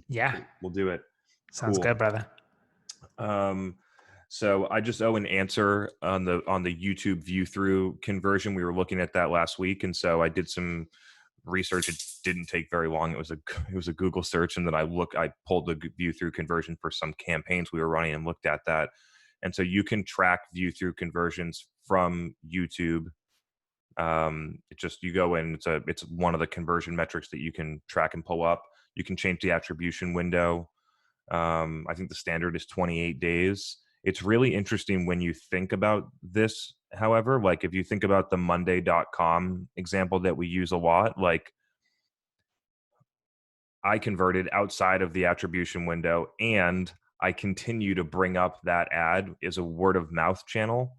Yeah. We'll do it. Sounds good, brother. So I just owe an answer on the YouTube view through conversion. We were looking at that last week, and so I did some research. It didn't take very long. It was a Google search, and then I pulled the view through conversion for some campaigns we were running and looked at that. And so you can track view through conversions from YouTube. You go in. It's one of the conversion metrics that you can track and pull up. You can change the attribution window. I think the standard is 28 days. It's really interesting when you think about this. However, like if you think about the Monday.com example that we use a lot, like I converted outside of the attribution window and I continue to bring up that ad as a word of mouth channel.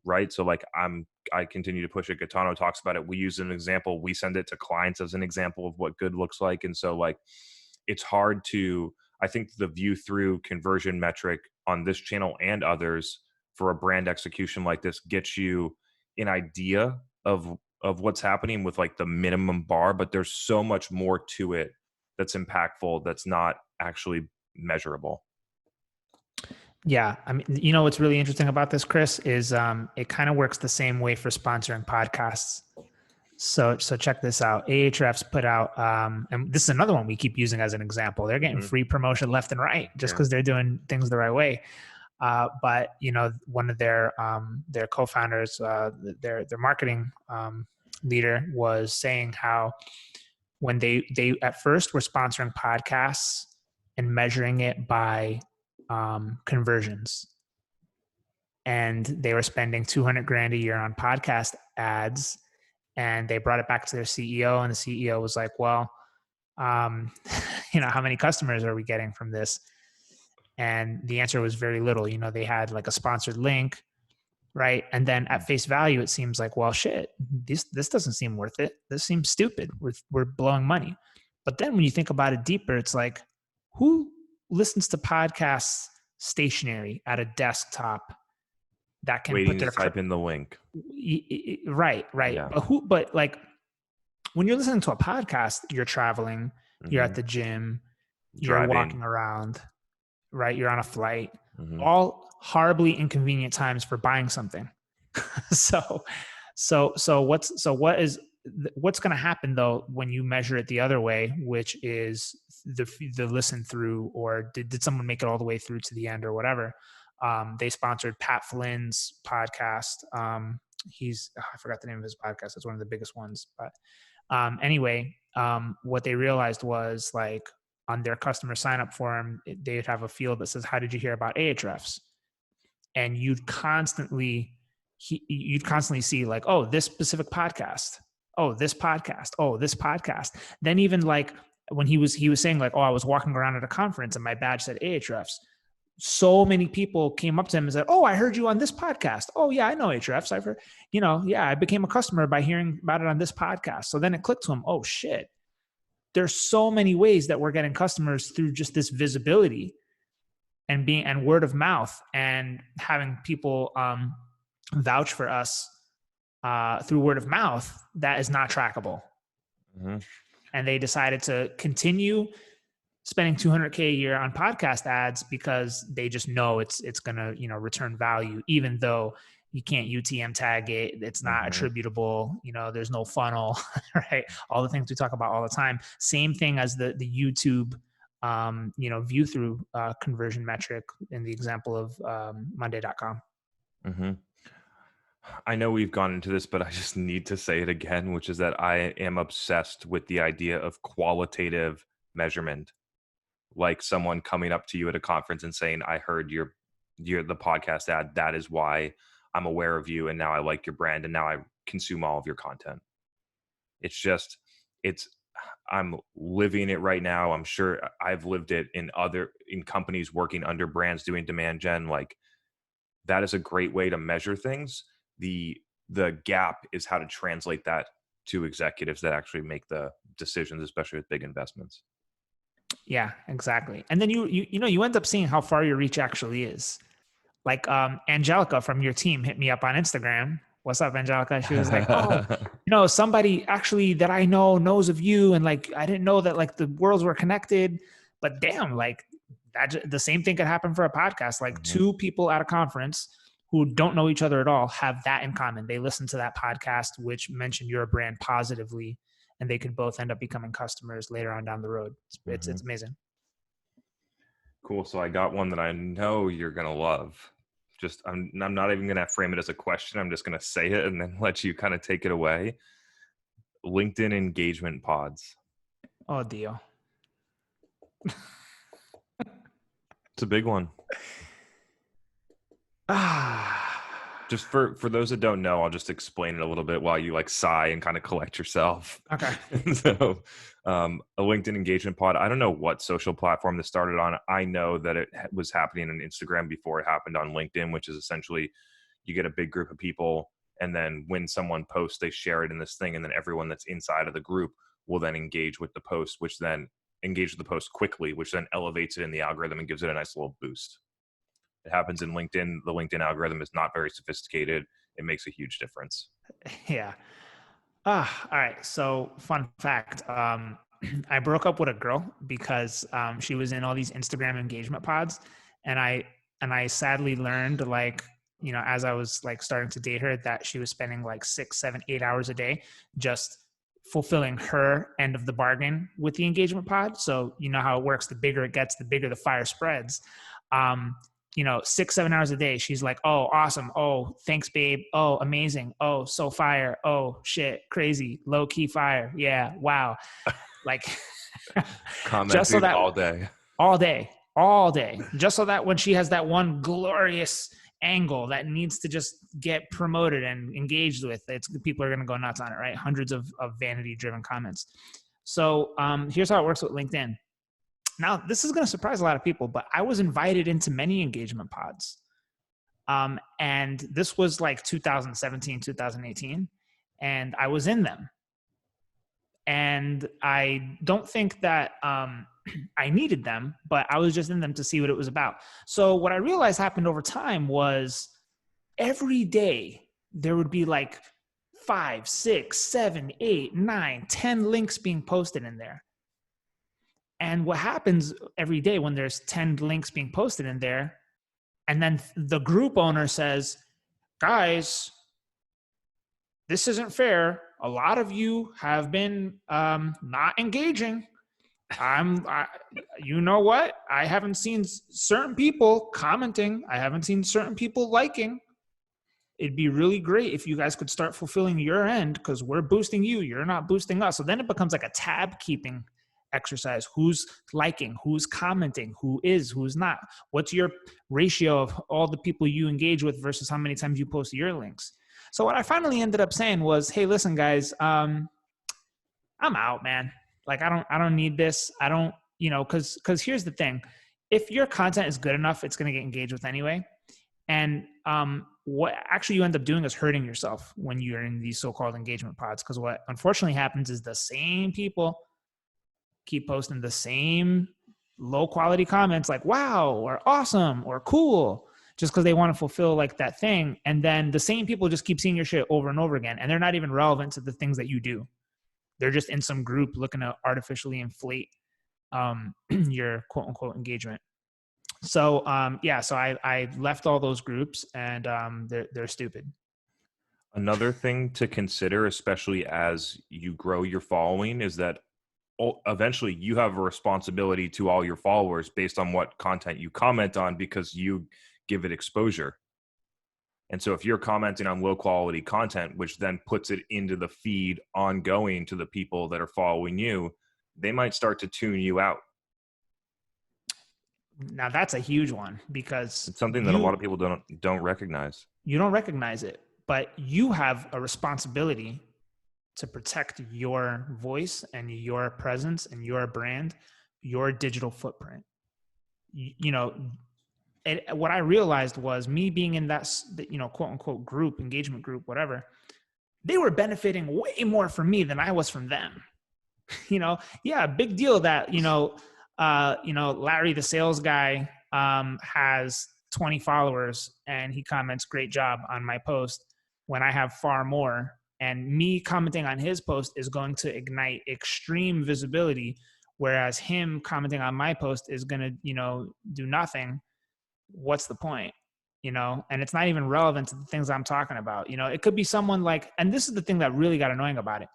Right. So like I continue to push it. Gaetano talks about it. We use an example. We send it to clients as an example of what good looks like. And so like, it's hard to, I think the view through conversion metric on this channel and others for a brand execution like this gets you an idea of what's happening with like the minimum bar, but there's so much more to it that's impactful that's not actually measurable. Yeah. I mean, what's really interesting about this, Chris, is it kind of works the same way for sponsoring podcasts. So check this out. Ahrefs put out, and this is another one we keep using as an example. They're getting free promotion left and right just because they're doing things the right way. But one of their co-founders, their marketing leader, was saying how when they at first were sponsoring podcasts and measuring it by conversions, and they were spending $200,000 a year on podcast ads. And they brought it back to their CEO, and the CEO was like, well, how many customers are we getting from this? And the answer was very little. They had like a sponsored link, right? And then at face value, it seems like, well, shit, this doesn't seem worth it. This seems stupid. We're blowing money. But then when you think about it deeper, it's like, who listens to podcasts stationary at a desktop that can waiting to type in the link? Right. Yeah. But like when you're listening to a podcast, you're traveling, you're at the gym, you're walking around, right? You're on a flight, all horribly inconvenient times for buying something. So what's going to happen though, when you measure it the other way, which is the listen through, or did someone make it all the way through to the end or whatever? They sponsored Pat Flynn's podcast. I forgot the name of his podcast. It's one of the biggest ones. But anyway, what they realized was like on their customer sign up form, they'd have a field that says, how did you hear about Ahrefs? And you'd constantly see like, oh, this specific podcast. Oh, this podcast. Oh, this podcast. Then even like when he was saying like, oh, I was walking around at a conference and my badge said Ahrefs. So many people came up to him and said, oh, I heard you on this podcast. Oh yeah, I know Ahrefs. I've heard, I became a customer by hearing about it on this podcast. So then it clicked to him, oh shit, there's so many ways that we're getting customers through just this visibility and word of mouth and having people vouch for us through word of mouth that is not trackable. And they decided to continue spending $200K a year on podcast ads because they just know it's going to, return value, even though you can't UTM tag it. It's not attributable. There's no funnel, right? All the things we talk about all the time. Same thing as the YouTube, view through conversion metric in the example of Monday.com. I know we've gone into this, but I just need to say it again, which is that I am obsessed with the idea of qualitative measurement. Like someone coming up to you at a conference and saying, I heard the podcast ad. That is why I'm aware of you. And now I like your brand. And now I consume all of your content. I'm living it right now. I'm sure I've lived it in companies working under brands doing demand gen. Like that is a great way to measure things. The gap is how to translate that to executives that actually make the decisions, especially with big investments. Yeah, exactly. And then you end up seeing how far your reach actually is. Like Angelica from your team hit me up on Instagram. What's up, Angelica? She was like, oh, somebody actually that I know knows of you. And like, I didn't know that like the worlds were connected. But damn, like the same thing could happen for a podcast. Like two people at a conference who don't know each other at all have that in common. They listen to that podcast, which mentioned your brand positively, and they could both end up becoming customers later on down the road. It's amazing. Cool. So I got one that I know you're going to love. Just, I'm not even going to frame it as a question. I'm just going to say it and then let you kind of take it away. LinkedIn engagement pods. Oh, deal. It's a big one. Just for those that don't know, I'll just explain it a little bit while you like sigh and kind of collect yourself. Okay. So a LinkedIn engagement pod, I don't know what social platform this started on. I know that it was happening on Instagram before it happened on LinkedIn, which is essentially you get a big group of people, and then when someone posts, they share it in this thing, and then everyone that's inside of the group will then engage with the post, which then engage with the post quickly, which then elevates it in the algorithm and gives it a nice little boost. It happens in LinkedIn. The LinkedIn algorithm is not very sophisticated. It makes a huge difference. Yeah. All right. So fun fact. I broke up with a girl because she was in all these Instagram engagement pods. And I sadly learned, like, you know, as I was like starting to date her, that she was spending like 6, 7, 8 hours a day just fulfilling her end of the bargain with the engagement pod. So you know how it works. The bigger it gets, the bigger the fire spreads. You know, 6, 7 hours a day, she's like, oh, awesome. Oh, thanks, babe. Oh, amazing. Oh, so fire. Oh, shit. Crazy. Low key fire. Yeah. Wow. Like, just so that all day, just so that when she has that one glorious angle that needs to just get promoted and engaged with, people are going to go nuts on it, right? Hundreds of vanity driven comments. So here's how it works with LinkedIn. Now, this is going to surprise a lot of people, but I was invited into many engagement pods. And this was like 2017, 2018, and I was in them. And I don't think that I needed them, but I was just in them to see what it was about. So what I realized happened over time was every day there would be like 5, 6, 7, 8, 9, 10 links being posted in there. And what happens every day when there's 10 links being posted in there, and then the group owner says, guys, this isn't fair. A lot of you have been not engaging. You know what? I haven't seen certain people commenting. I haven't seen certain people liking. It'd be really great if you guys could start fulfilling your end, because we're boosting you. You're not boosting us. So then it becomes like a tab keeping exercise. Who's liking, who's commenting, who's not, what's your ratio of all the people you engage with versus how many times you post your links. So what I finally ended up saying was, hey, listen guys, I'm out, man. Like I don't need this. I don't, you know, cause here's the thing. If your content is good enough, it's going to get engaged with anyway. And what actually you end up doing is hurting yourself when you're in these so-called engagement pods. Cause what unfortunately happens is the same people keep posting the same low quality comments like wow or awesome or cool, just because they want to fulfill like that thing. And then the same people just keep seeing your shit over and over again, and they're not even relevant to the things that you do. They're just in some group looking to artificially inflate your quote unquote engagement. So so I left all those groups, and they're stupid. Another thing to consider, especially as you grow your following, is that eventually you have a responsibility to all your followers based on what content you comment on, because you give it exposure. And so if you're commenting on low quality content, which then puts it into the feed ongoing to the people that are following you, they might start to tune you out. Now that's a huge one, because it's something that a lot of people don't recognize. You don't recognize it, but you have a responsibility to protect your voice and your presence and your brand, your digital footprint. You know, what I realized was me being in that, you know, quote unquote group, engagement group, whatever, they were benefiting way more from me than I was from them. You know, yeah, big deal that, Larry, the sales guy, has 20 followers and he comments great job on my post when I have far more. And me commenting on his post is going to ignite extreme visibility Whereas him commenting on my post is going to, you know, do nothing. What's the point? You know, and it's not even relevant to the things I'm talking about. You know, it could be someone like, and this is the thing that really got annoying about it.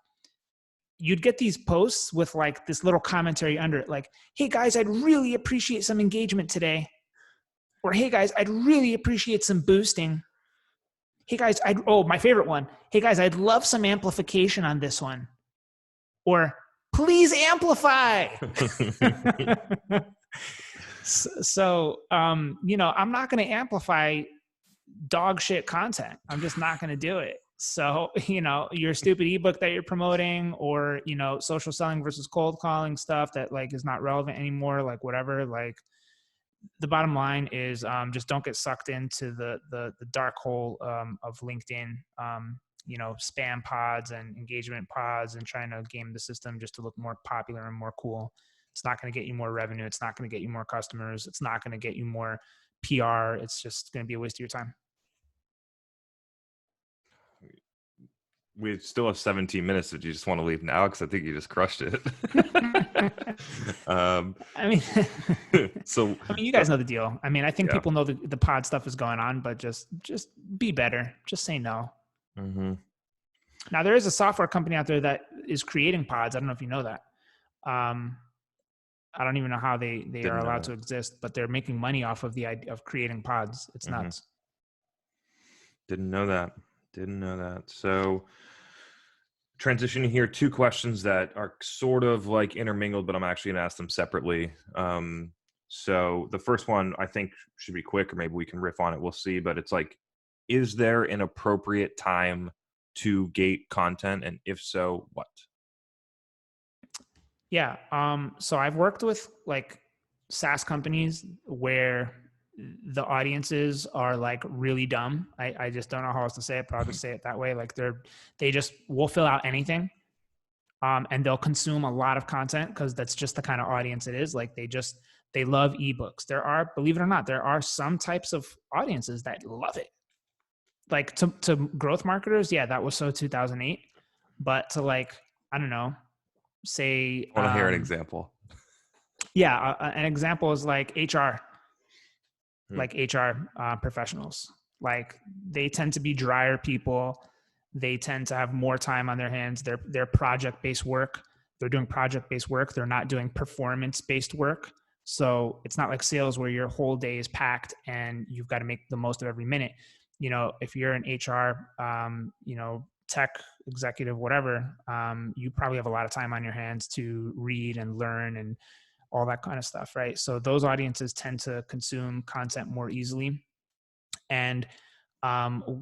You'd get these posts with like this little commentary under it, like, hey guys, I'd really appreciate some engagement today. Or, hey guys, I'd really appreciate some boosting. Hey guys, my favorite one. Hey guys, I'd love some amplification on this one. Or, please amplify. So, you know, I'm not going to amplify dog shit content. I'm just not going to do it. So, you know, your stupid ebook that you're promoting, or, you know, social selling versus cold calling stuff that like is not relevant anymore, like whatever, like the bottom line is just don't get sucked into the dark hole of LinkedIn, you know, spam pods and engagement pods and trying to game the system just to look more popular and more cool. It's not going to get you more revenue. It's not going to get you more customers. It's not going to get you more PR. It's just going to be a waste of your time. We still have 17 minutes. Did you just want to leave now? Because I think you just crushed it. I mean, you guys know the deal. I mean, I think people know the pod stuff is going on, but just be better. Just say no. Mm-hmm. Now, there is a software company out there that is creating pods. I don't know if you know that. I don't even know how they are allowed to exist, but they're making money off of the idea of creating pods. It's nuts. Didn't know that. So transitioning here, 2 questions that are sort of like intermingled, but I'm actually going to ask them separately. So the first one I think should be quick, or maybe we can riff on it. We'll see. But it's like, is there an appropriate time to gate content? And if so, what? Yeah. So I've worked with like SaaS companies where the audiences are like really dumb. I just don't know how else to say it, but I'll just say it that way. Like they just will fill out anything. And they'll consume a lot of content because that's just the kind of audience it is. Like they love ebooks. There are, believe it or not, there are some types of audiences that love it. Like to growth marketers, yeah, that was so 2008. But to like, I don't know, say. I want to hear an example. Yeah, an example is like HR. Like HR professionals. Like they tend to be drier people. They tend to have more time on their hands. They're project-based work. They're doing project-based work. They're not doing performance-based work. So it's not like sales where your whole day is packed and you've got to make the most of every minute. You know, if you're an HR, you know, tech executive, whatever, you probably have a lot of time on your hands to read and learn and all that kind of stuff, right? So those audiences tend to consume content more easily. And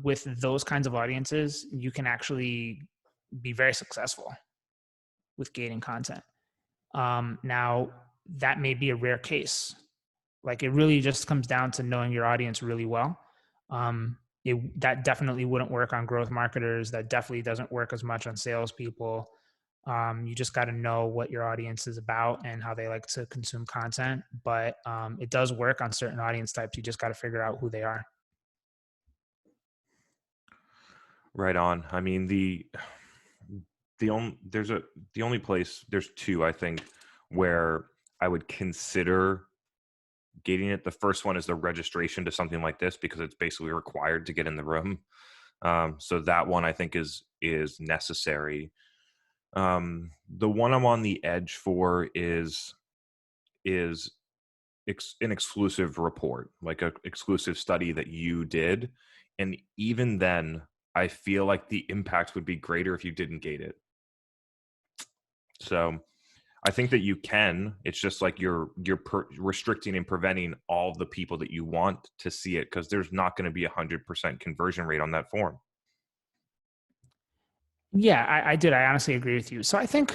with those kinds of audiences, you can actually be very successful with gating content. Now, that may be a rare case. Like it really just comes down to knowing your audience really well. That definitely wouldn't work on growth marketers. That definitely doesn't work as much on salespeople. You just got to know what your audience is about and how they like to consume content. But it does work on certain audience types. You just got to figure out who they are. Right on. I mean, there's 2, I think, where I would consider gating it. The first one is the registration to something like this, because it's basically required to get in the room. So that one I think is necessary. The one I'm on the edge for is an exclusive report, like an exclusive study that you did. And even then, I feel like the impact would be greater if you didn't gate it. So I think that you can. It's just like you're restricting and preventing all the people that you want to see it, because there's not going to be 100% conversion rate on that form. Yeah, I did. I honestly agree with you. So I think,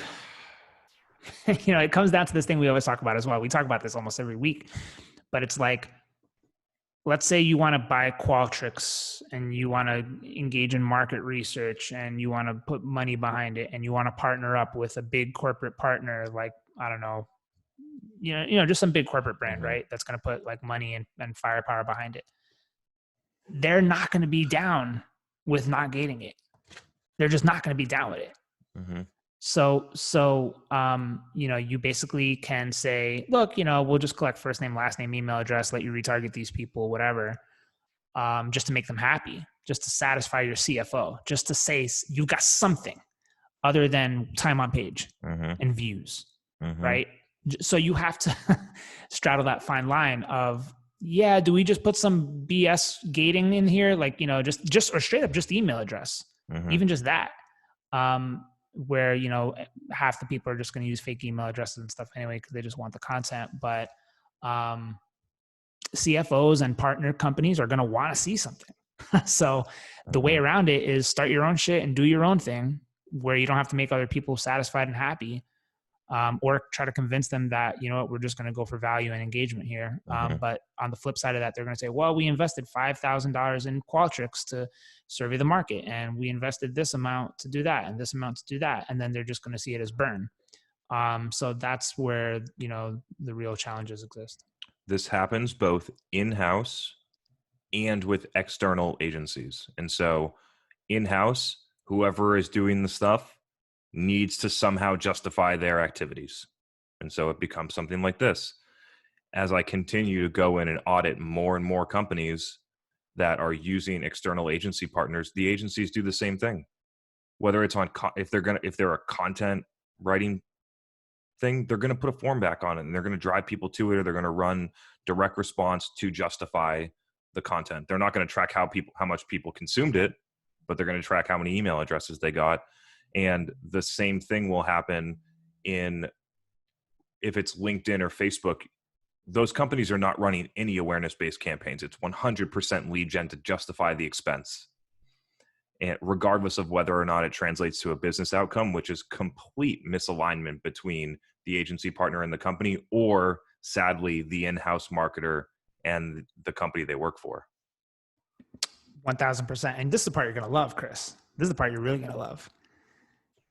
you know, it comes down to this thing we always talk about as well. We talk about this almost every week, but it's like, let's say you want to buy Qualtrics and you want to engage in market research and you want to put money behind it and you want to partner up with a big corporate partner, like, I don't know, you know, just some big corporate brand, right? That's going to put like money and firepower behind it. They're not going to be down with not gating it. They're just not going to be down with it. You basically can say, look, we'll just collect first name, last name, email address, let you retarget these people, whatever, just to make them happy, just to satisfy your CFO, just to say you've got something other than time on page and views, right? So you have to straddle that fine line of, do we just put some BS gating in here? Like, just or straight up just email address, even just that. Where half the people are just going to use fake email addresses and stuff anyway because they just want the content. But CFOs and partner companies are going to want to see something. So the way around it is start your own shit and do your own thing, where you don't have to make other people satisfied and happy, or try to convince them that, we're just going to go for value and engagement here. But on the flip side of that, they're going to say, well, we invested $5,000 in Qualtrics to survey the market, and we invested this amount to do that and this amount to do that. And then they're just going to see it as burn. So that's where, the real challenges exist. This happens both in-house and with external agencies. And so in-house, whoever is doing the stuff needs to somehow justify their activities. And so it becomes something like this. As I continue to go in and audit more and more companies that are using external agency partners, the agencies do the same thing. Whether it's on, if they're a content writing thing, they're going to put a form back on it and they're going to drive people to it, or they're going to run direct response to justify the content. They're not going to track how much people consumed it, but they're going to track how many email addresses they got. And the same thing will happen if it's LinkedIn or Facebook. Those companies are not running any awareness-based campaigns. It's 100% lead gen to justify the expense, and regardless of whether or not it translates to a business outcome, which is complete misalignment between the agency partner and the company, or sadly, the in-house marketer and the company they work for. 1,000%. And this is the part you're going to love, Chris. This is the part you're really going to love.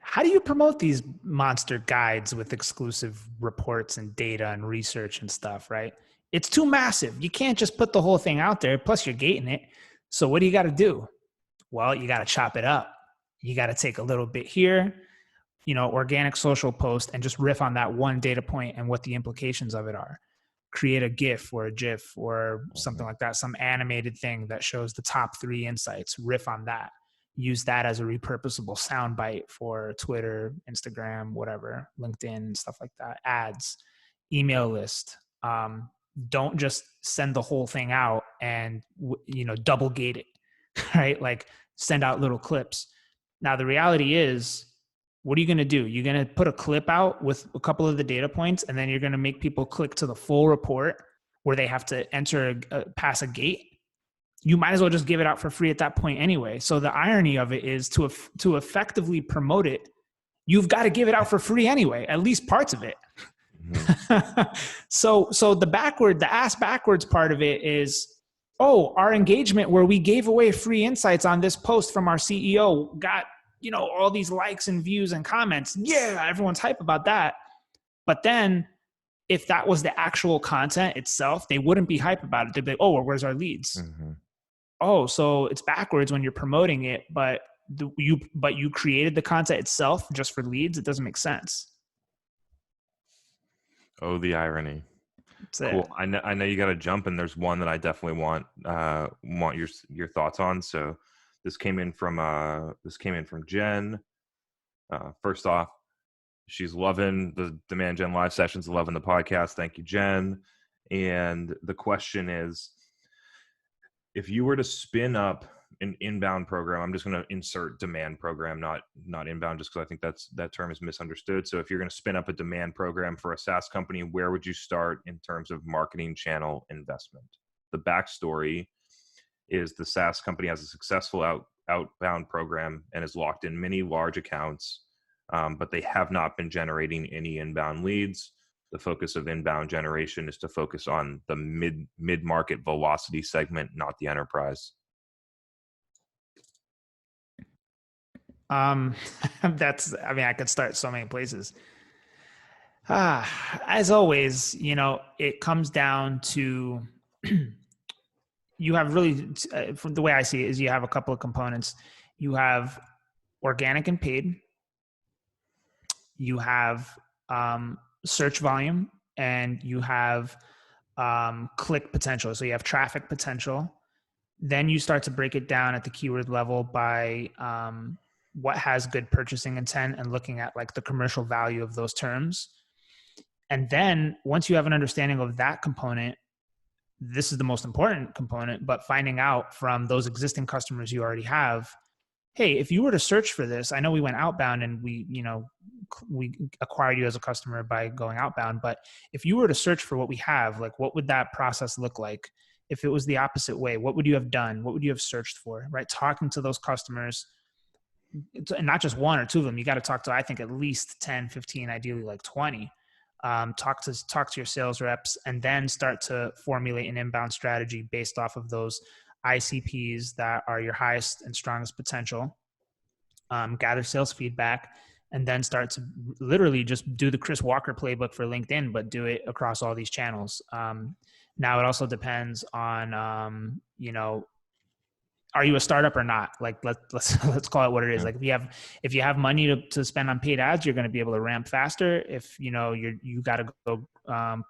How do you promote these monster guides with exclusive reports and data and research and stuff, right? It's too massive. You can't just put the whole thing out there. Plus, you're gating it. So what do you got to do? Well, you got to chop it up. You got to take a little bit here, organic social post, and just riff on that one data point and what the implications of it are. Create a GIF or a GIF or something like that, some animated thing that shows the top 3 insights. Riff on that. Use that as a repurposable soundbite for Twitter, Instagram, whatever, LinkedIn, stuff like that. Ads, email list. Don't just send the whole thing out and, double gate it, right? Like send out little clips. Now, the reality is, what are you going to do? You're going to put a clip out with a couple of the data points, and then you're going to make people click to the full report where they have to pass a gate. You might as well just give it out for free at that point anyway. So the irony of it is to effectively promote it, you've got to give it out for free anyway, at least parts of it. So the ass backwards part of it is, our engagement where we gave away free insights on this post from our CEO got, all these likes and views and comments. Yeah, everyone's hype about that. But then if that was the actual content itself, they wouldn't be hype about it. They'd be like, well, where's our leads? So it's backwards when you're promoting it, but you created the content itself just for leads. It doesn't make sense. Oh, the irony. Cool. I know you got to jump, and there's one that I definitely want your thoughts on. So this came in from Jen. First off, she's loving the Demand Gen live sessions, loving the podcast. Thank you, Jen. And the question is, if you were to spin up an inbound program, I'm just going to insert demand program, not inbound, just because I think that term is misunderstood. So if you're going to spin up a demand program for a SaaS company, where would you start in terms of marketing channel investment? The backstory is the SaaS company has a successful outbound program and has locked in many large accounts, but they have not been generating any inbound leads. The focus of inbound generation is to focus on the mid-market velocity segment, not the enterprise. I could start so many places. As always, it comes down to, you have really, from the way I see it, is you have a couple of components. You have organic and paid, you have search volume, and you have click potential. So you have traffic potential. Then you start to break it down at the keyword level by what has good purchasing intent and looking at like the commercial value of those terms. And then once you have an understanding of that component, this is the most important component, but finding out from those existing customers you already have, hey, if you were to search for this, I know we went outbound and we acquired you as a customer by going outbound, but if you were to search for what we have, like what would that process look like? If it was the opposite way, what would you have done? What would you have searched for, right? Talking to those customers, and not just one or two of them, you got to talk to, I think, at least 10, 15, ideally like 20. Talk to your sales reps, and then start to formulate an inbound strategy based off of those ICPs that are your highest and strongest potential. Gather sales feedback, and then start to literally just do the Chris Walker playbook for LinkedIn, but do it across all these channels. Now it also depends on, are you a startup or not? Like let's call it what it is. Like if you have money to spend on paid ads, you're going to be able to ramp faster. If you got to go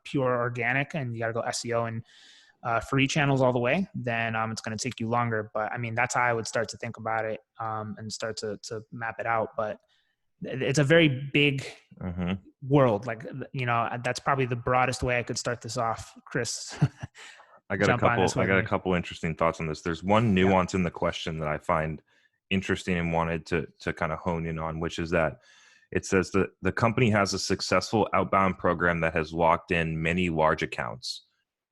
pure organic and you got to go SEO and free channels all the way, then it's going to take you longer. But I mean, that's how I would start to think about it and start to map it out. But it's a very big world. Like, that's probably the broadest way I could start this off, Chris. I got a couple interesting thoughts on this. There's one nuance in the question that I find interesting and wanted to kind of hone in on, which is that it says that the company has a successful outbound program that has locked in many large accounts.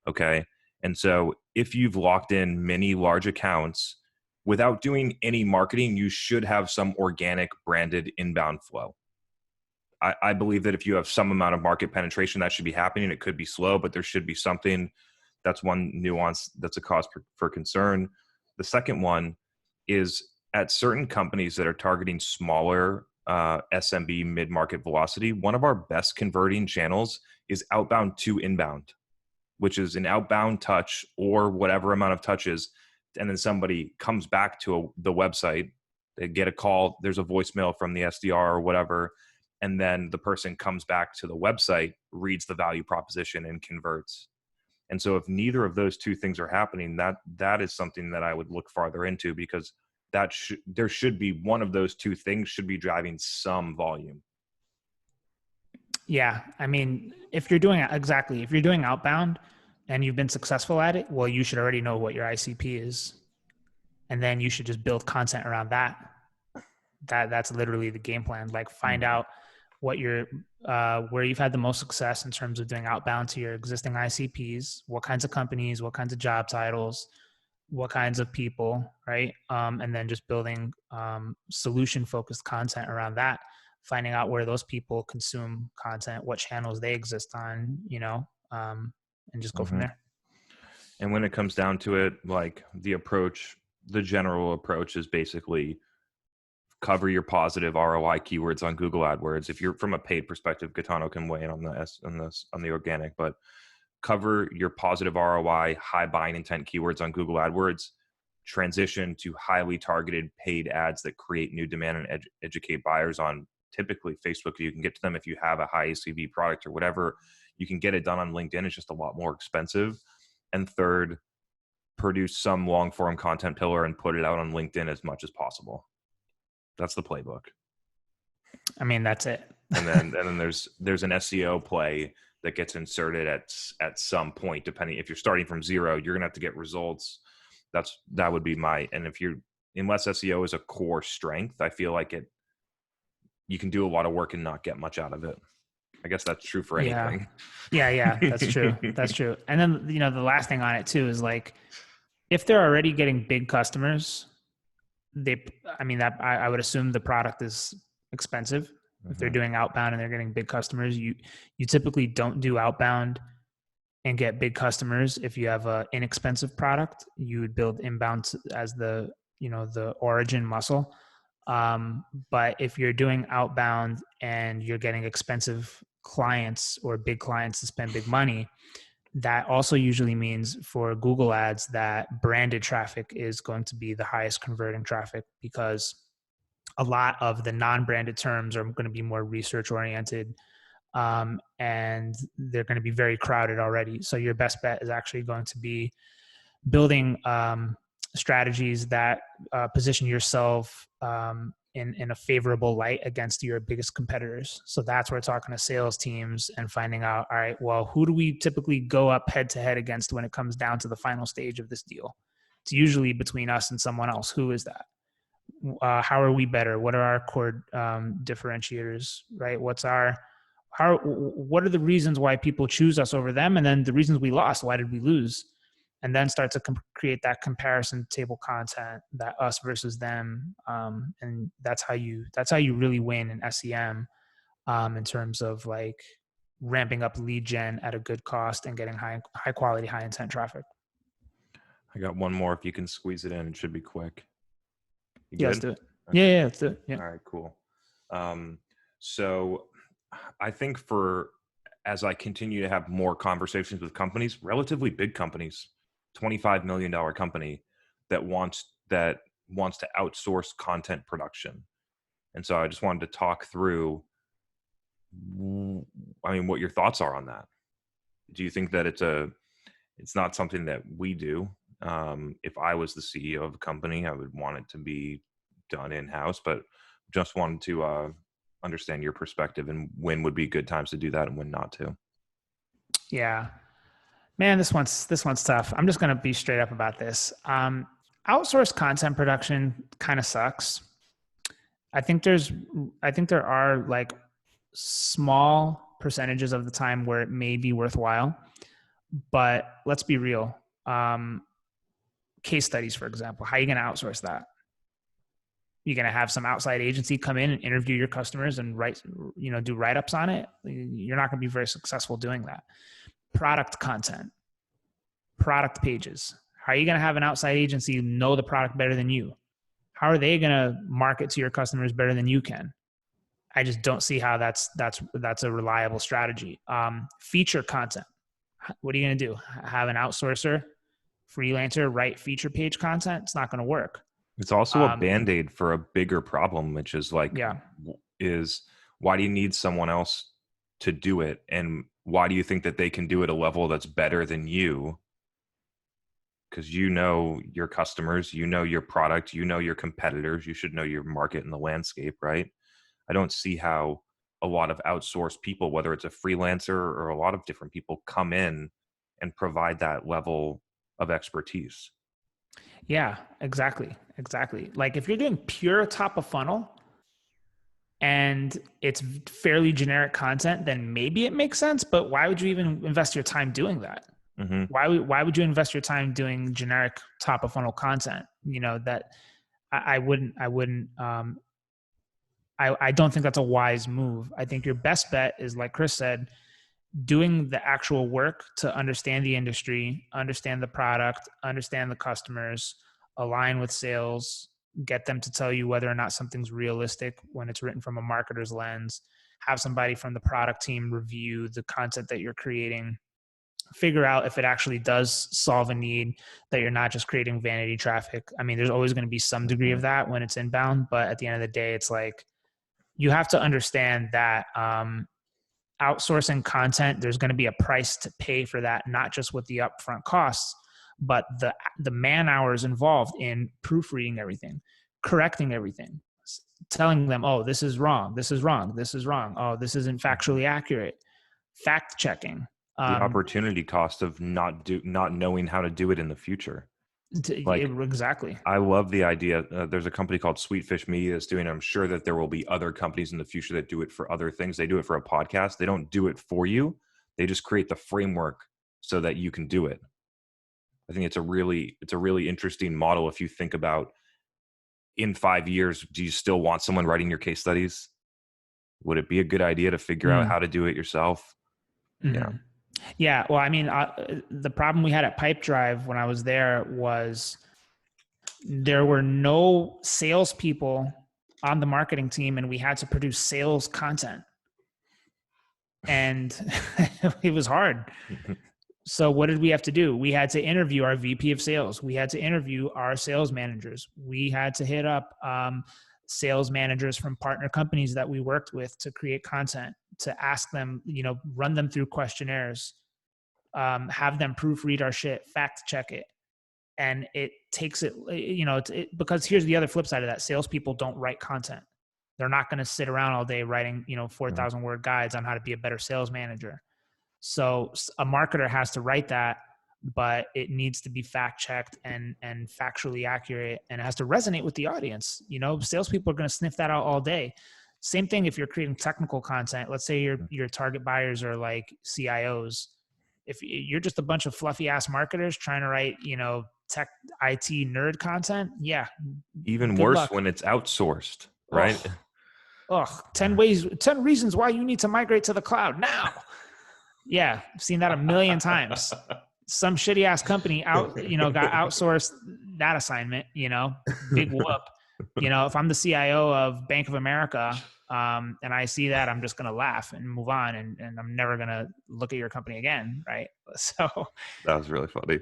Okay. And so if you've locked in many large accounts without doing any marketing, you should have some organic branded inbound flow. I believe that if you have some amount of market penetration, that should be happening. It could be slow, but there should be something. That's one nuance that's a cause for concern. The second one is at certain companies that are targeting smaller SMB mid-market velocity, one of our best converting channels is outbound to inbound, which is an outbound touch or whatever amount of touches. And then somebody comes back to the website, they get a call, there's a voicemail from the SDR or whatever, and then the person comes back to the website, reads the value proposition, and converts. And so if neither of those two things are happening, that is something that I would look farther into, because there should be one of those two things should be driving some volume. Yeah. I mean, if you're doing outbound and you've been successful at it, well, you should already know what your ICP is. And then you should just build content around that. That's literally the game plan. Like find out what where you've had the most success in terms of doing outbound to your existing ICPs, what kinds of companies, what kinds of job titles, what kinds of people, right? And then just building solution focused content around that, finding out where those people consume content, what channels they exist on, and just go from there. And when it comes down to it, like the general approach is basically cover your positive ROI keywords on Google AdWords. If you're from a paid perspective, Gaetano can weigh in on the organic, but cover your positive ROI, high buying intent keywords on Google AdWords, transition to highly targeted paid ads that create new demand and educate buyers on typically Facebook. You can get to them if you have a high ACV product or whatever. You can get it done on LinkedIn. It's just a lot more expensive. And third, produce some long form content pillar and put it out on LinkedIn as much as possible. That's the playbook. I mean, that's it. and then there's an SEO play that gets inserted at some point, depending if you're starting from zero, you're gonna have to get results. That would be unless SEO is a core strength, I feel like you can do a lot of work and not get much out of it. I guess that's true for anything. Yeah, that's true. That's true. And then the last thing on it too is like, if they're already getting big customers, I would assume the product is expensive. If they're doing outbound and they're getting big customers, you typically don't do outbound and get big customers. If you have an inexpensive product, you would build inbound as the origin muscle. But if you're doing outbound and you're getting expensive clients or big clients to spend big money, that also usually means for Google ads that branded traffic is going to be the highest converting traffic, because a lot of the non-branded terms are going to be more research oriented, and they're going to be very crowded already. So your best bet is actually going to be building strategies that position yourself in a favorable light against your biggest competitors. So that's where talking to sales teams and finding out, all right, well, who do we typically go up head to head against when it comes down to the final stage of this deal? It's usually between us and someone else. Who is that? How are we better? What are our core differentiators, right? What are the reasons why people choose us over them? And then the reasons we lost, why did we lose? And then start to create that comparison table content, that us versus them. And that's how you really win in SEM, in terms of like ramping up lead gen at a good cost and getting high quality, high intent traffic. I got one more. If you can squeeze it in, it should be quick. Yeah, let's do it. Okay. Yeah, let's do it. Yeah. All right, cool. So I think as I continue to have more conversations with companies, relatively big companies, $25 million company that wants to outsource content production. And so I just wanted to talk through, what your thoughts are on that. Do you think that it's not something that we do? If I was the CEO of a company, I would want it to be done in-house, but just wanted to understand your perspective and when would be good times to do that and when not to. Yeah, man, this one's tough. I'm just going to be straight up about this. Outsourced content production kind of sucks. I think there are like small percentages of the time where it may be worthwhile, but let's be real. Case studies, for example, how are you going to outsource that? You're going to have some outside agency come in and interview your customers and do write-ups on it. You're not going to be very successful doing that. Product content, product pages. How are you going to have an outside agency know the product better than you? How are they going to market to your customers better than you can? I just don't see how that's a reliable strategy. Feature content. What are you going to do? Have an outsourcer, freelancer write feature page content? It's not going to work. It's also a Band-Aid for a bigger problem, which is why do you need someone else to do it? And why do you think that they can do it a level that's better than you? Because you know your customers, you know your product, you know your competitors, you should know your market and the landscape, right? I don't see how a lot of outsourced people, whether it's a freelancer or a lot of different people, come in and provide that level of expertise. Yeah, exactly. Like if you're doing pure top of funnel and it's fairly generic content, then maybe it makes sense, but why would you even invest your time doing that? Mm-hmm. Why would you invest your time doing generic top of funnel content? That I don't think that's a wise move. I think your best bet is, like Chris said, doing the actual work to understand the industry, understand the product, understand the customers, align with sales, get them to tell you whether or not something's realistic when it's written from a marketer's lens, have somebody from the product team review the content that you're creating, figure out if it actually does solve a need, that you're not just creating vanity traffic. I mean, there's always going to be some degree of that when it's inbound, but at the end of the day, it's like, you have to understand that outsourcing content, there's going to be a price to pay for that, not just with the upfront costs, but the man hours involved in proofreading everything, correcting everything, telling them, oh, this is wrong, this is wrong, this is wrong, oh, this isn't factually accurate, fact checking. The opportunity cost of not knowing how to do it in the future. Exactly. I love the idea. There's a company called Sweetfish Media that's doing it. I'm sure that there will be other companies in the future that do it for other things. They do it for a podcast. They don't do it for you. They just create the framework so that you can do it. I think it's a really interesting model. If you think about in 5 years, do you still want someone writing your case studies? Would it be a good idea to figure out how to do it yourself? Mm-hmm. Yeah. Yeah. Well, I mean, the problem we had at Pipedrive when I was there was there were no salespeople on the marketing team, and we had to produce sales content, and it was hard. So what did we have to do? We had to interview our VP of sales. We had to interview our sales managers. We had to hit up sales managers from partner companies that we worked with to create content, to ask them, run them through questionnaires, have them proofread our shit, fact check it. And it takes it, because here's the other flip side of that. Salespeople don't write content. They're not going to sit around all day writing, 4,000 word guides on how to be a better sales manager. So a marketer has to write that, but it needs to be fact checked and factually accurate, and it has to resonate with the audience. Salespeople are going to sniff that out all day. Same thing if you're creating technical content. Let's say your target buyers are like CIOs. If you're just a bunch of fluffy ass marketers trying to write, tech IT nerd content, yeah. Even worse when it's outsourced, right? 10 reasons why you need to migrate to the cloud now. Yeah, I've seen that a million times. Some shitty ass company got outsourced that assignment, big whoop. If I'm the CIO of Bank of America, and I see that, I'm just going to laugh and move on, and I'm never going to look at your company again. Right. So that was really funny.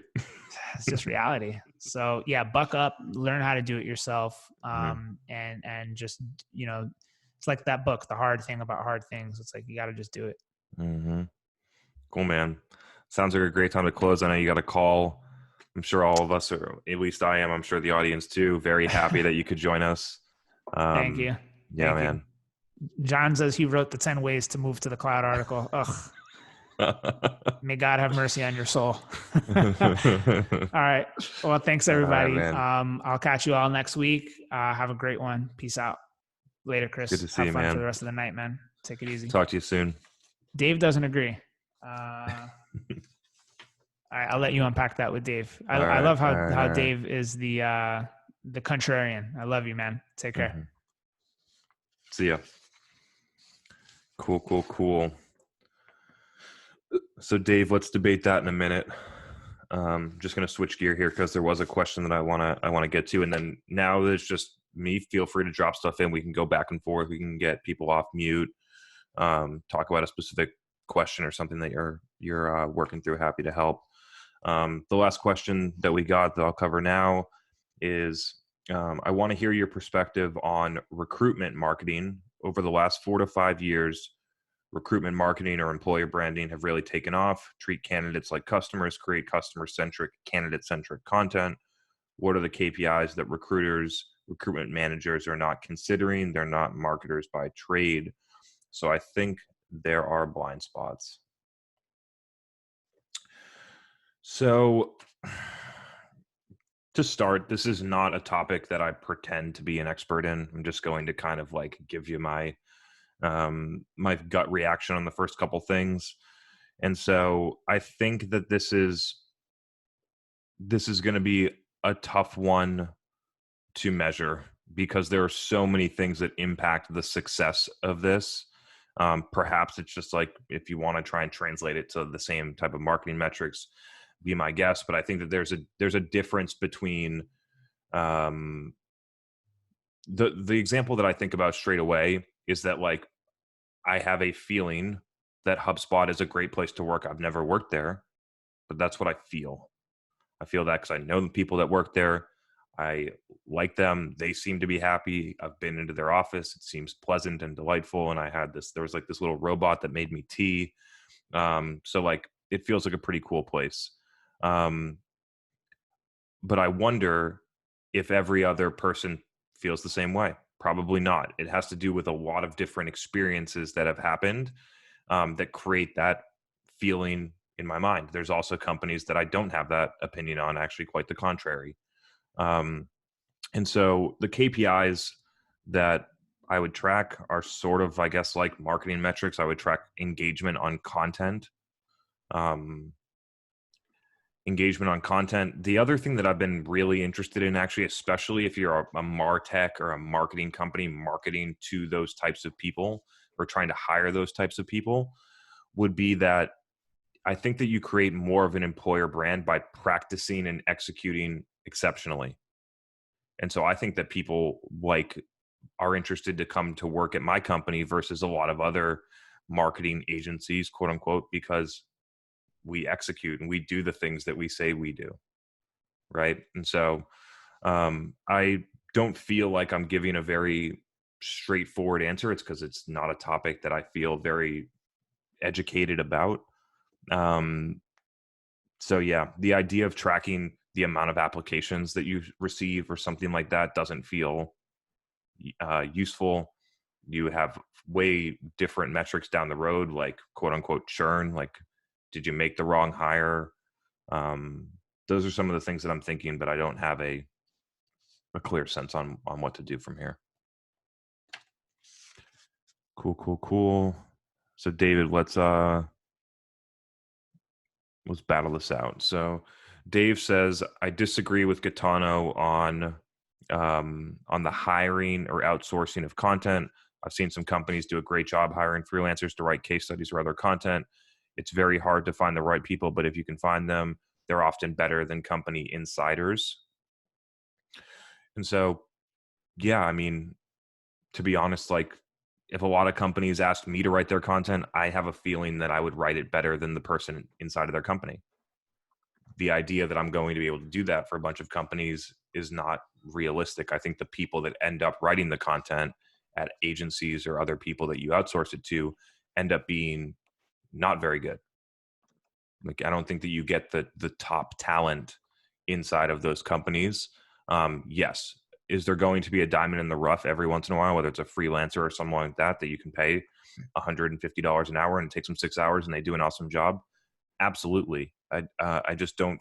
It's just reality. So yeah, buck up, learn how to do it yourself. And just, it's like that book, The Hard Thing About Hard Things. It's like, you got to just do it. Mm-hmm. Cool, man. Sounds like a great time to close. I know you got a call. I'm sure all of us, or at least I am, I'm sure the audience too, very happy that you could join us. Thank you. Yeah, Thank man. You. John says he wrote the 10 ways to move to the cloud article. Ugh. May God have mercy on your soul. All right. Well, thanks everybody. Right, I'll catch you all next week. Have a great one. Peace out. Later, Chris. Good to see you, man. Have fun for the rest of the night, man. Take it easy. Talk to you soon. Dave doesn't agree. All right, I'll let you unpack that with Dave. I love how Dave is the contrarian. I love you, man. Take care. Mm-hmm. See ya. Cool. So Dave, let's debate that in a minute. Just going to switch gear here because there was a question that I want to get to, and then now there's just me. Feel free to drop stuff in. We can go back and forth. We can get people off mute. Talk about a specific question or something that you're working through. Happy to help. The last question that we got that I'll cover now is I want to hear your perspective on recruitment marketing. Over the last 4 to 5 years, recruitment marketing or employer branding have really taken off. Treat candidates like customers, create customer-centric, candidate-centric content. What are the KPIs that recruitment managers are not considering? They're not marketers by trade. So I think there are blind spots. So to start, this is not a topic that I pretend to be an expert in. I'm just going to kind of like give you my gut reaction on the first couple things. And so I think that this is going to be a tough one to measure because there are so many things that impact the success of this. Perhaps it's just like, if you want to try and translate it to the same type of marketing metrics, be my guest. But I think that there's a difference between the example that I think about straight away is that, like, I have a feeling that HubSpot is a great place to work. I've never worked there, but that's what I feel. I feel that because I know the people that work there. I like them. They seem to be happy. I've been into their office. It seems pleasant and delightful. And there was like this little robot that made me tea. So like, it feels like a pretty cool place. But I wonder if every other person feels the same way. Probably not. It has to do with a lot of different experiences that have happened that create that feeling in my mind. There's also companies that I don't have that opinion on, actually quite the contrary. And so the KPIs that I would track are sort of, I guess, like marketing metrics. I would track engagement on content. The other thing that I've been really interested in, actually, especially if you're a MarTech or a marketing company marketing to those types of people or trying to hire those types of people, would be that I think that you create more of an employer brand by practicing and executing exceptionally. And so I think that people are interested to come to work at my company versus a lot of other marketing agencies, quote unquote, because we execute and we do the things that we say we do. Right. And so I don't feel like I'm giving a very straightforward answer. It's because it's not a topic that I feel very educated about. So yeah, the idea of tracking the amount of applications that you receive or something like that doesn't feel useful. You have way different metrics down the road, like quote unquote churn, like did you make the wrong hire? Those are some of the things that I'm thinking, but I don't have a clear sense on what to do from here. Cool. So David, let's battle this out. So Dave says, I disagree with Gaetano on the hiring or outsourcing of content. I've seen some companies do a great job hiring freelancers to write case studies or other content. It's very hard to find the right people, but if you can find them, they're often better than company insiders. And so, yeah, I mean, to be honest, like if a lot of companies asked me to write their content, I have a feeling that I would write it better than the person inside of their company. The idea that I'm going to be able to do that for a bunch of companies is not realistic. I think the people that end up writing the content at agencies or other people that you outsource it to end up being not very good. Like, I don't think that you get the top talent inside of those companies. Yes. Is there going to be a diamond in the rough every once in a while, whether it's a freelancer or someone like that you can pay $150 an hour and it takes them 6 hours and they do an awesome job? Absolutely. I just don't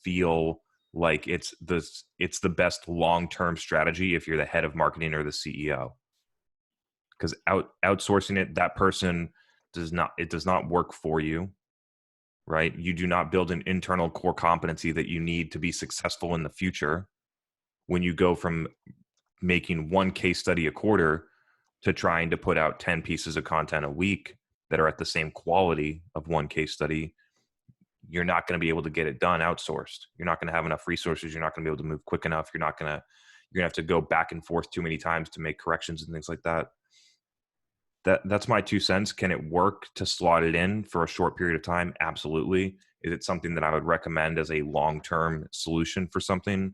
feel like it's the best long-term strategy if you're the head of marketing or the CEO. Because outsourcing it, that person does not work for you, right? You do not build an internal core competency that you need to be successful in the future. When you go from making one case study a quarter to trying to put out 10 pieces of content a week that are at the same quality of one case study, you're not going to be able to get it done outsourced. You're not going to have enough resources. You're not going to be able to move quick enough. You're going to have to go back and forth too many times to make corrections and things like that. That's my 2 cents. Can it work to slot it in for a short period of time? Absolutely. Is it something that I would recommend as a long-term solution for something,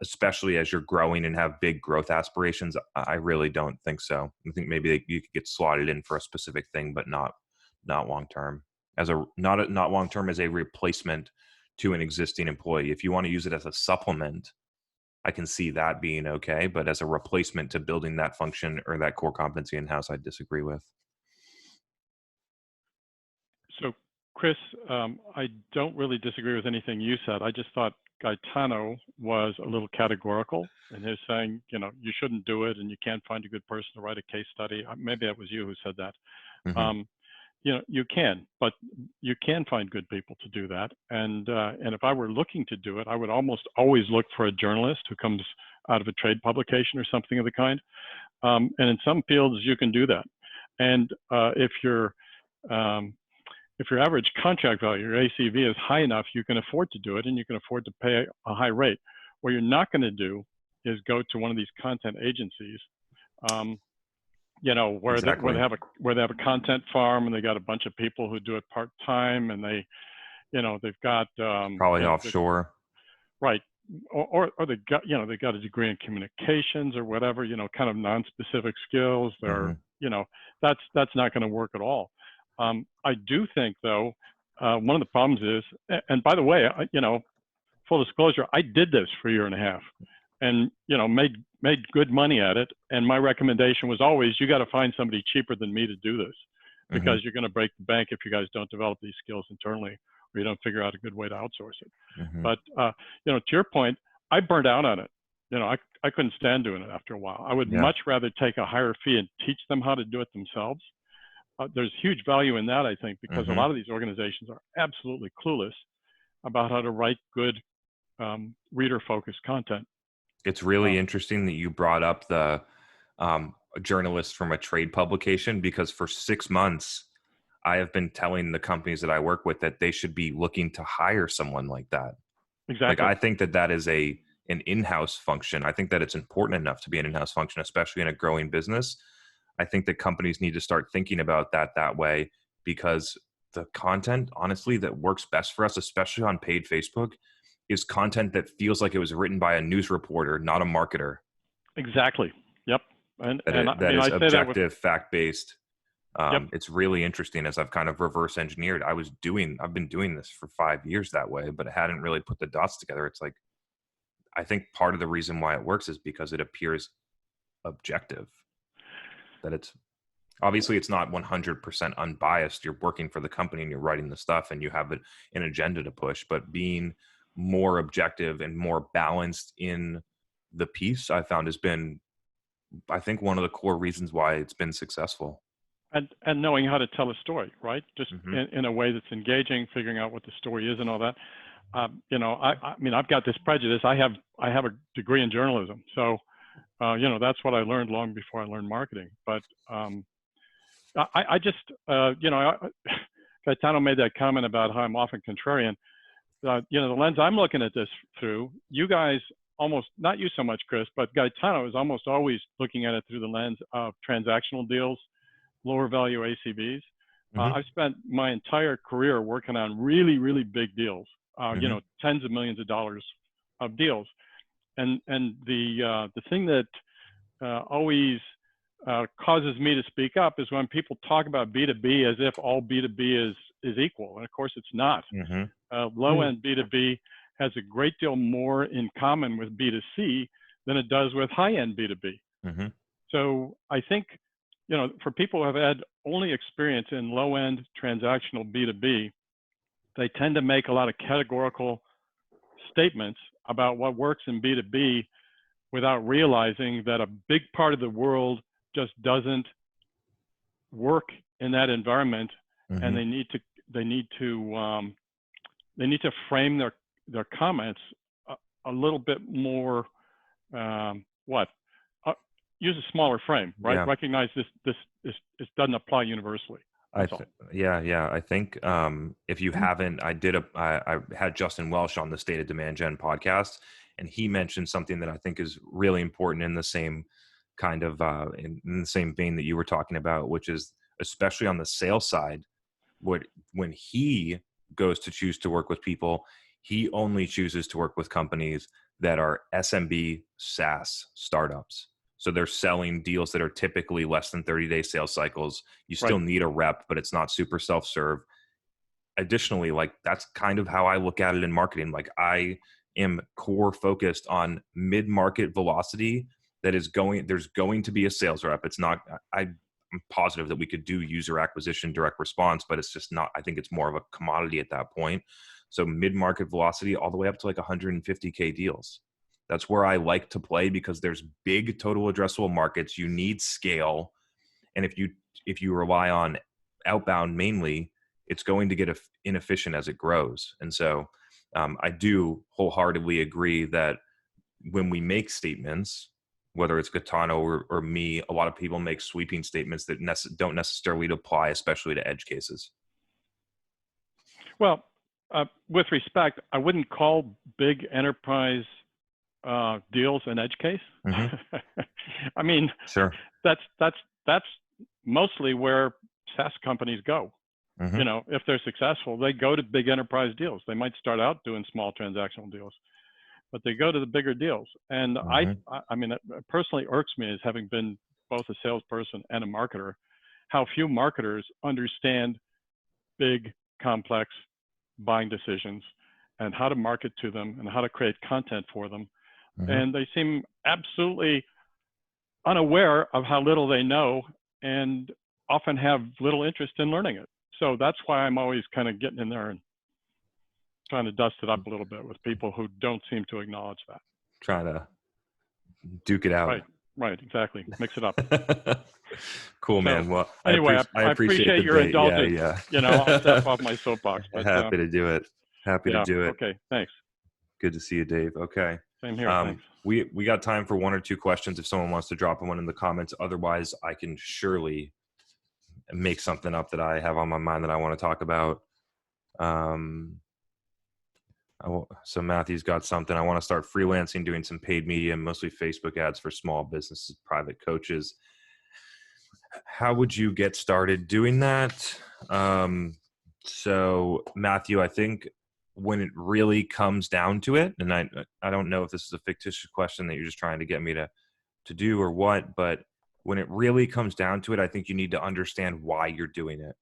especially as you're growing and have big growth aspirations? I really don't think so. I think maybe you could get slotted in for a specific thing, but not long-term. Not long-term as a replacement to an existing employee. If you want to use it as a supplement, I can see that being okay, but as a replacement to building that function or that core competency in-house, I disagree with. So, Chris, I don't really disagree with anything you said. I just thought Gaetano was a little categorical in his saying, you shouldn't do it and you can't find a good person to write a case study. Maybe that was you who said that. Mm-hmm. You can, but you can find good people to do that. And if I were looking to do it, I would almost always look for a journalist who comes out of a trade publication or something of the kind. And in some fields, you can do that. And if your average contract value, your ACV, is high enough, you can afford to do it, and you can afford to pay a high rate. What you're not going to do is go to one of these content agencies. Where exactly. where they have a content farm and they got a bunch of people who do it part-time, and they've got probably offshore, right? Or they got a degree in communications or whatever, kind of non-specific skills. They're that's not going to work at all. I do think though, one of the problems is, and by the way, full disclosure, I did this for a year and a half, and made good money at it. And my recommendation was always, you got to find somebody cheaper than me to do this, because you're going to break the bank if you guys don't develop these skills internally, or you don't figure out a good way to outsource it. But to your point, I burned out on it. I couldn't stand doing it after a while. I would much rather take a higher fee and teach them how to do it themselves. There's huge value in that, I think, because a lot of these organizations are absolutely clueless about how to write good reader-focused content. It's really interesting that you brought up the journalist from a trade publication, because for 6 months, I have been telling the companies that I work with that they should be looking to hire someone like that. Exactly. Like, I think that is an in-house function. I think that it's important enough to be an in-house function, especially in a growing business. I think that companies need to start thinking about that way, because the content, honestly, that works best for us, especially on paid Facebook, is content that feels like it was written by a news reporter, not a marketer. Exactly. Yep. that is objective, fact-based. Yep. It's really interesting as I've kind of reverse engineered. I've been doing this for 5 years that way, but I hadn't really put the dots together. It's like, I think part of the reason why it works is because it appears objective. That it's obviously it's not 100% unbiased. You're working for the company and you're writing the stuff and you have an agenda to push, but being more objective and more balanced in the piece, I found has been, I think, one of the core reasons why it's been successful. And knowing how to tell a story, right? Just in a way that's engaging, figuring out what the story is and all that. You know, I mean, I've got this prejudice. I have a degree in journalism, so you know, that's what I learned long before I learned marketing. But I just, you know, Gaetano made that comment about how I'm often contrarian. You know, the lens I'm looking at this through, you guys almost, not you so much, Chris, but Gaetano is almost always looking at it through the lens of transactional deals, lower value ACVs. I've spent my entire career working on really, really big deals, you know, tens of millions of dollars of deals. And the thing that always causes me to speak up is when people talk about B2B as if all B2B is equal. And of course it's not. Low end B2B has a great deal more in common with B2C than it does with high end B2B. So I think, you know, for people who have had only experience in low end transactional B2B, they tend to make a lot of categorical statements about what works in B2B without realizing that a big part of the world just doesn't work in that environment, and they need to frame their comments a little bit more. Use a smaller frame, right? Yeah. Recognize this doesn't apply universally. I think if you haven't, I had Justin Welsh on the State of Demand Gen podcast, and he mentioned something that I think is really important in the same kind of in the same vein that you were talking about, which is especially on the sales side, when he goes to choose to work with people, he only chooses to work with companies that are SMB SaaS startups. So they're selling deals that are typically less than 30-day sales cycles. You still need a rep, but it's not super self-serve. Additionally, like, that's kind of how I look at it in marketing. Like, I am core focused on mid-market velocity. There's going to be a sales rep. It's not, I'm positive that we could do user acquisition, direct response, but it's just not, I think it's more of a commodity at that point. So mid-market velocity all the way up to like 150K deals. That's where I like to play because there's big total addressable markets. You need scale. And if you rely on outbound mainly, it's going to get inefficient as it grows. And so I do wholeheartedly agree that when we make statements, whether it's Gaetano or me, a lot of people make sweeping statements that don't necessarily apply, especially to edge cases. Well, with respect, I wouldn't call big enterprise deals an edge case. I mean, sure, that's mostly where SaaS companies go. You know, if they're successful, they go to big enterprise deals. They might start out doing small transactional deals, but they go to the bigger deals. And I mean, it personally irks me, as having been both a salesperson and a marketer, how few marketers understand big, complex buying decisions and how to market to them and how to create content for them. And they seem absolutely unaware of how little they know and often have little interest in learning it. So that's why I'm always kind of getting in there and trying to dust it up a little bit with people who don't seem to acknowledge that. Trying to duke it out. Right, exactly. Mix it up. Cool, man. Well, anyway, I appreciate your indulgence. Yeah. You know, I'll step off my soapbox. But, happy to do it. Happy to do it. Okay, thanks. Good to see you, Dave. Okay. Same here, thanks. We got time for one or two questions if someone wants to drop one in the comments. Otherwise, I can surely make something up that I have on my mind that I want to talk about. So Matthew's got something. I want to start freelancing, doing some paid media, mostly Facebook ads for small businesses, private coaches. How would you get started doing that? So Matthew, I think when it really comes down to it, and I don't know if this is a fictitious question that you're just trying to get me to do or what, but when it really comes down to it, I think you need to understand why you're doing it.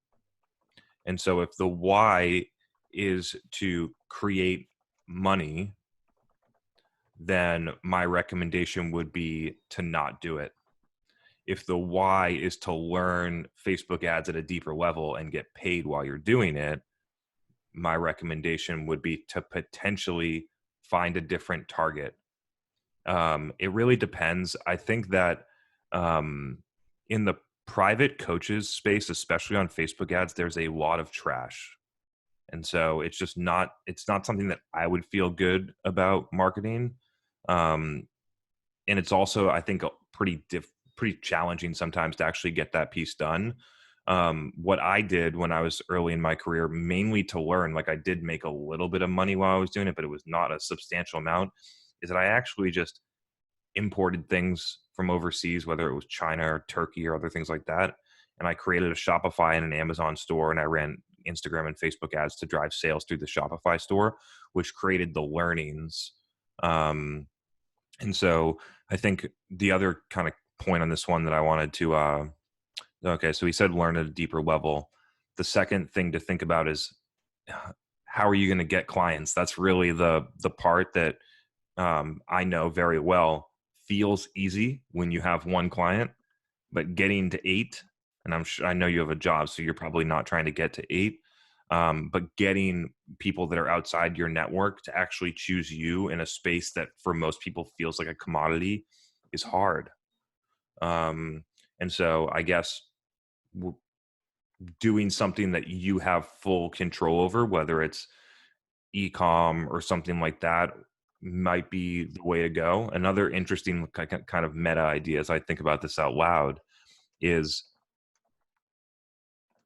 And so if the why is to create money, then my recommendation would be to not do it. If the why is to learn Facebook ads at a deeper level and get paid while you're doing it, my recommendation would be to potentially find a different target. It really depends. I think that in the private coaches space, especially on Facebook ads, there's a lot of trash. And so it's not something that I would feel good about marketing. And it's also, I think, pretty challenging sometimes to actually get that piece done. What I did when I was early in my career, mainly to learn, like I did make a little bit of money while I was doing it, but it was not a substantial amount, is that I actually just imported things from overseas, whether it was China or Turkey or other things like that. And I created a Shopify and an Amazon store, and I ran Instagram and Facebook ads to drive sales through the Shopify store, which created the learnings. And so I think the other kind of point on this one that I wanted to, okay, so he said learn at a deeper level. The second thing to think about is how are you going to get clients? That's really the part that I know very well feels easy when you have one client, but getting to 8, and I know you have a job, so you're probably not trying to get to 8, but getting people that are outside your network to actually choose you in a space that for most people feels like a commodity is hard. And so I guess doing something that you have full control over, whether it's e-com or something like that, might be the way to go. Another interesting kind of meta idea as I think about this out loud is,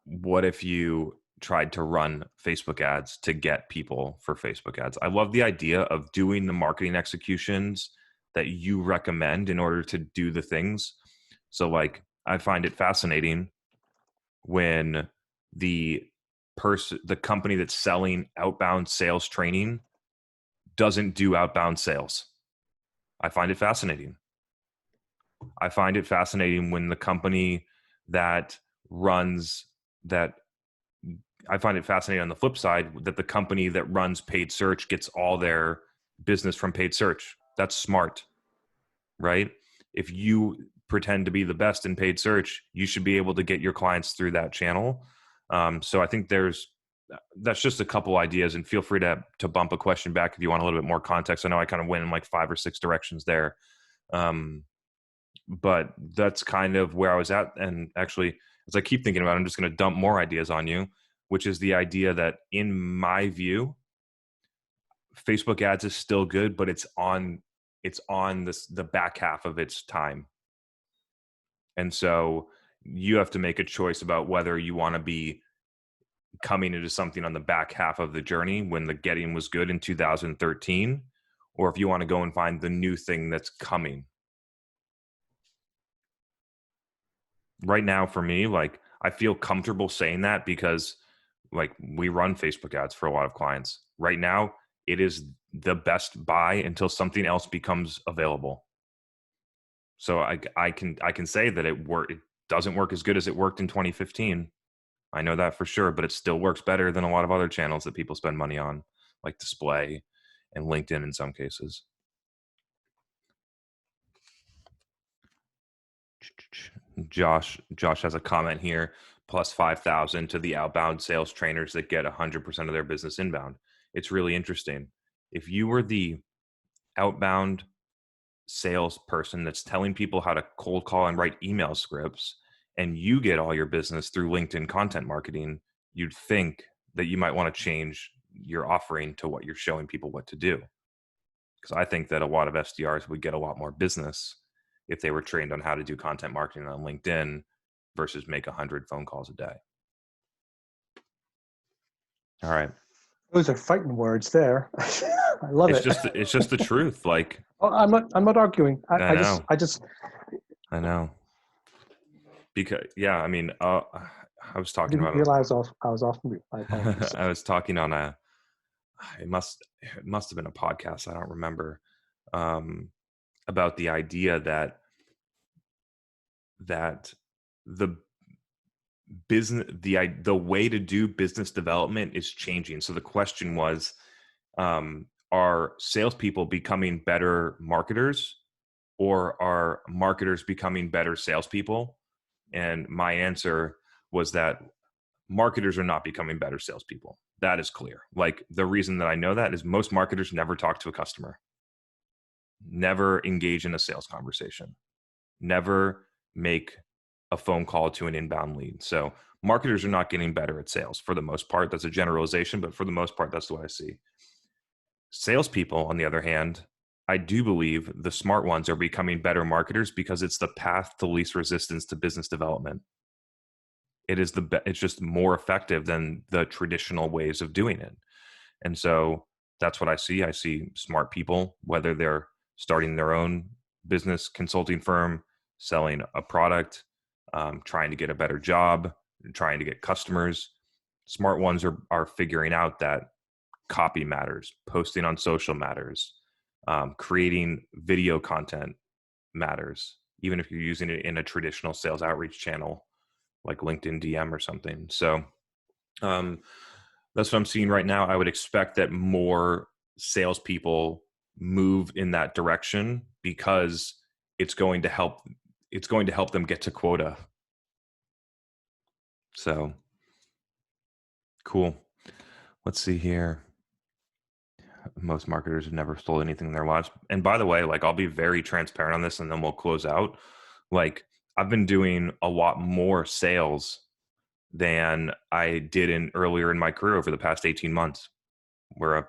what if you tried to run Facebook ads to get people for Facebook ads? I love the idea of doing the marketing executions that you recommend in order to do the things. So like, I find it fascinating when the company that's selling outbound sales training doesn't do outbound sales. I find it fascinating. I find it fascinating when the company that runs that, I find it fascinating on the flip side that the company that runs paid search gets all their business from paid search. That's smart, right? If you pretend to be the best in paid search, you should be able to get your clients through that channel. So I think that's just a couple ideas, and feel free to bump a question back if you want a little bit more context. I know I kind of went in like 5 or 6 directions there. But that's kind of where I was at. And actually, as I keep thinking about it, I'm just going to dump more ideas on you, which is the idea that in my view, Facebook ads is still good, but it's on the back half of its time. And so you have to make a choice about whether you want to be coming into something on the back half of the journey when the getting was good in 2013, or if you want to go and find the new thing that's coming. Right now for me, like, I feel comfortable saying that because like we run Facebook ads for a lot of clients. Right now, it is the best buy until something else becomes available. So I can say that it doesn't work as good as it worked in 2015. I know that for sure, but it still works better than a lot of other channels that people spend money on, like display and LinkedIn in some cases. Josh has a comment here, plus 5,000 to the outbound sales trainers that get 100% of their business inbound. It's really interesting. If you were the outbound salesperson that's telling people how to cold call and write email scripts, and you get all your business through LinkedIn content marketing, you'd think that you might want to change your offering to what you're showing people what to do. Because I think that a lot of SDRs would get a lot more business if they were trained on how to do content marketing on LinkedIn versus make 100 phone calls a day. All right. Those are fighting words there. I love it. It's just the truth. Like, oh, I'm not arguing. I know. Because I mean, I was talking about. I didn't realize I was off mute. My apologies. I was talking on it must have been a podcast, I don't remember, about the idea that that the the way to do business development is changing. So the question was, are salespeople becoming better marketers, or are marketers becoming better salespeople? And my answer was that marketers are not becoming better salespeople. That is clear. Like, the reason that I know that is most marketers never talk to a customer, never engage in a sales conversation, never make a phone call to an inbound lead. So marketers are not getting better at sales for the most part. That's a generalization, but for the most part, that's the way I see. Salespeople, on the other hand, I do believe the smart ones are becoming better marketers because it's the path to least resistance to business development. It's just more effective than the traditional ways of doing it. And so that's what I see. I see smart people, whether they're starting their own business consulting firm, selling a product, trying to get a better job, trying to get customers. Smart ones are figuring out that copy matters, posting on social matters, creating video content matters, even if you're using it in a traditional sales outreach channel like LinkedIn DM or something. So that's what I'm seeing right now. I would expect that more salespeople move in that direction because it's going to help them get to quota. So cool. Let's see here. Most marketers have never sold anything in their lives. And by the way, like, I'll be very transparent on this and then we'll close out. Like, I've been doing a lot more sales than I did earlier in my career over the past 18 months. We're a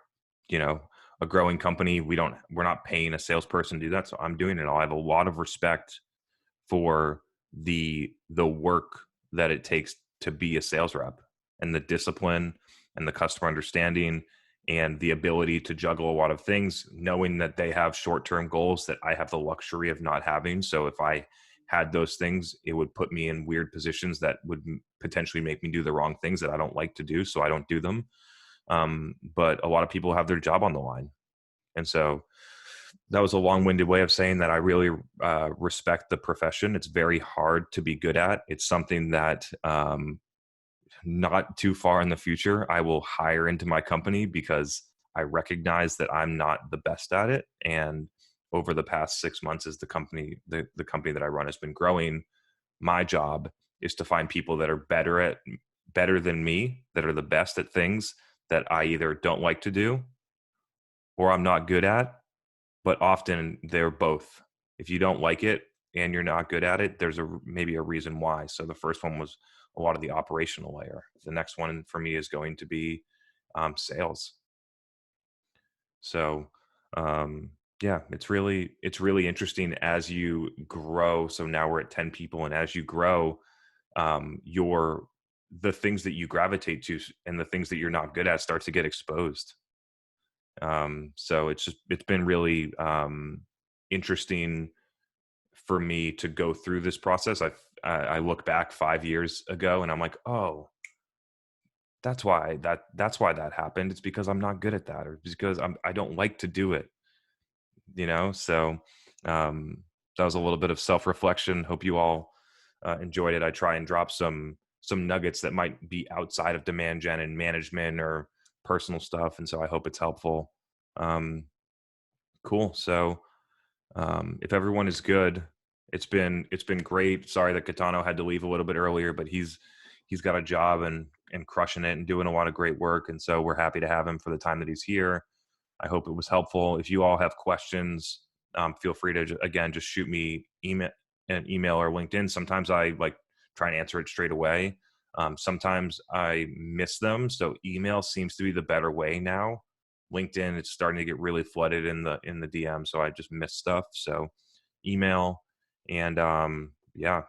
growing company. We're not paying a salesperson to do that. So I'm doing it all. I have a lot of respect for the work that it takes to be a sales rep, and the discipline and the customer understanding and the ability to juggle a lot of things, knowing that they have short-term goals that I have the luxury of not having. So if I had those things, it would put me in weird positions that would potentially make me do the wrong things that I don't like to do. So I don't do them. But a lot of people have their job on the line. And so that was a long-winded way of saying that I really respect the profession. It's very hard to be good at. It's something that not too far in the future, I will hire into my company because I recognize that I'm not the best at it. And over the past 6 months, as the company that I run has been growing, my job is to find people that are better than me, that are the best at things that I either don't like to do or I'm not good at. But often they're both. If you don't like it and you're not good at it, there's maybe a reason why. So the first one was a lot of the operational layer. The next one for me is going to be sales. So yeah, it's really interesting as you grow. So now we're at 10 people, and as you grow, the things that you gravitate to and the things that you're not good at start to get exposed. So it's been really interesting for me to go through this process. I look back 5 years ago and I'm like, oh, that's why that happened. It's because I'm not good at that, or because I don't like to do it, So that was a little bit of self-reflection. Hope you all enjoyed it. I try and drop some nuggets that might be outside of demand gen and management or personal stuff. And so I hope it's helpful. Cool. So if everyone is good, it's been great. Sorry that Kitano had to leave a little bit earlier, but he's got a job and crushing it and doing a lot of great work. And so we're happy to have him for the time that he's here. I hope it was helpful. If you all have questions, feel free to, again, just shoot me an email or LinkedIn. Sometimes I try and answer it straight away. Sometimes I miss them. So email seems to be the better way now. LinkedIn, it's starting to get really flooded in the DM. So I just miss stuff. So email, and yeah,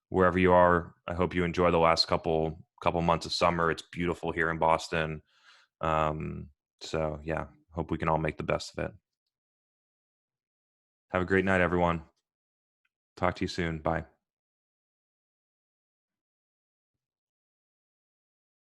wherever you are, I hope you enjoy the last couple months of summer. It's beautiful here in Boston. So yeah, hope we can all make the best of it. Have a great night, everyone. Talk to you soon. Bye.